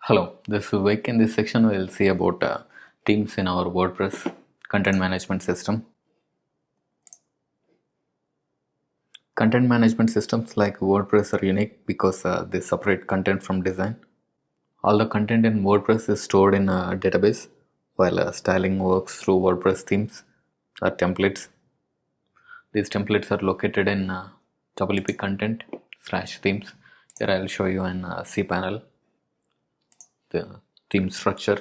Hello, this is Vivek. In this section, we'll see about themes in our WordPress content management system. Content management systems like WordPress are unique because they separate content from design. All the content in WordPress is stored in a database, while styling works through WordPress themes or templates. These templates are located in WP content/themes. Here I'll show you in cPanel the theme structure.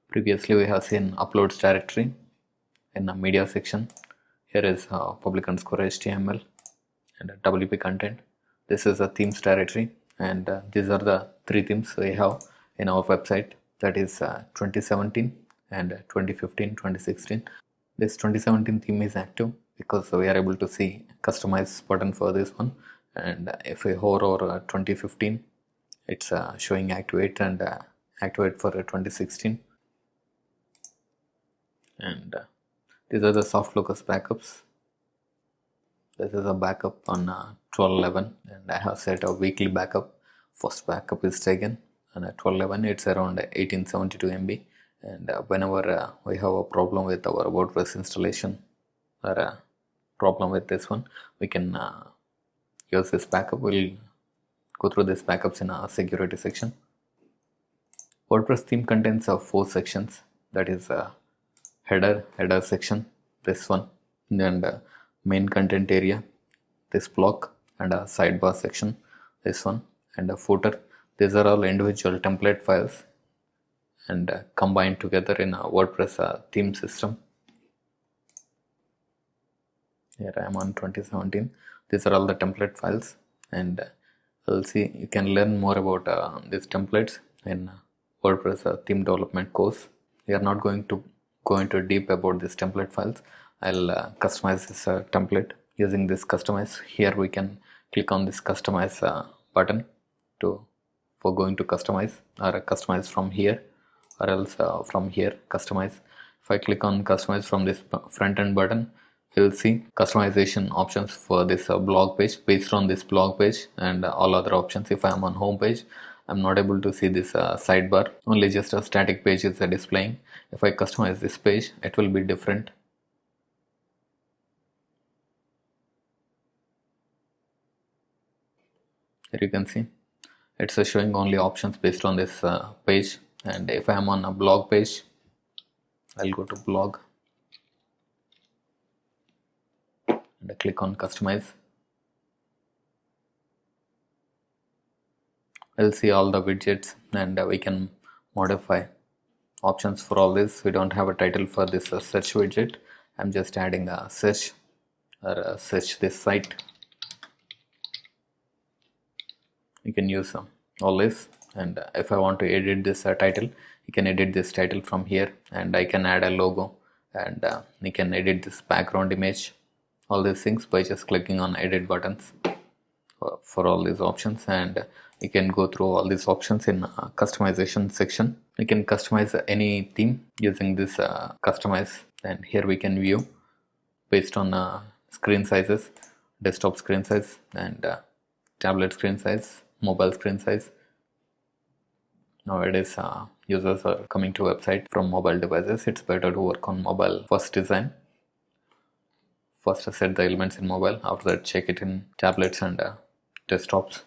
Previously we have seen uploads directory in the media section. Here is public_html and WP content. This is a themes directory, and these are the three themes we have in our website, that is 2017 and 2015, 2016. This 2017 theme is active because we are able to see customize button for this one, and if we hover over 2015, it's showing activate and activate for 2016. And these are the soft locus backups. This is a backup on 12/11, and I have set a weekly backup. First backup is taken, and at 12/11 it's around 1872 MB. And whenever we have a problem with our WordPress installation or a problem with this one, we can use this backup. We'll go through these backups in a security section. WordPress theme contains 4 sections, that is header section, this one, and main content area, this block, and a sidebar section, this one, and a footer. These are all individual template files and combined together in a WordPress theme system. Here I am on 2017. These are all the template files, and you'll see you can learn more about these templates in WordPress theme development course. We are not going to go into deep about these template files. I'll customize this template using this customize. Here we can click on this customize button for going to customize, or customize from here, or else from here customize. If I click on customize from this front end button, you'll see customization options for this blog page based on this blog page, and all other options. If I am on home page, I'm not able to see this sidebar, only just a static page is displaying. If I customize this page, it will be different. Here you can see it's showing only options based on this page. And if I am on a blog page, I'll go to blog and I click on customize. I'll see all the widgets, and we can modify options for all this. We don't have a title for this search widget. I'm just adding a search, or search this site. You can use all this, and if I want to edit this title, you can edit this title from here, and I can add a logo, and you can edit this background image, all these things by just clicking on edit buttons for all these options. And you can go through all these options in customization section. You can customize any theme using this customize, and here we can view based on screen sizes, desktop screen size, and tablet screen size, mobile screen size. Nowadays users are coming to website from mobile devices. It's better to work on mobile first design. First set the elements in mobile, after that check it in tablets and desktops.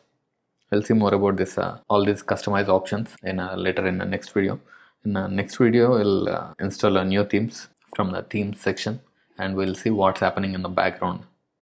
We'll see more about this all these customized options in later in the next video. In the next video, we'll install a new themes from the themes section, and we'll see what's happening in the background.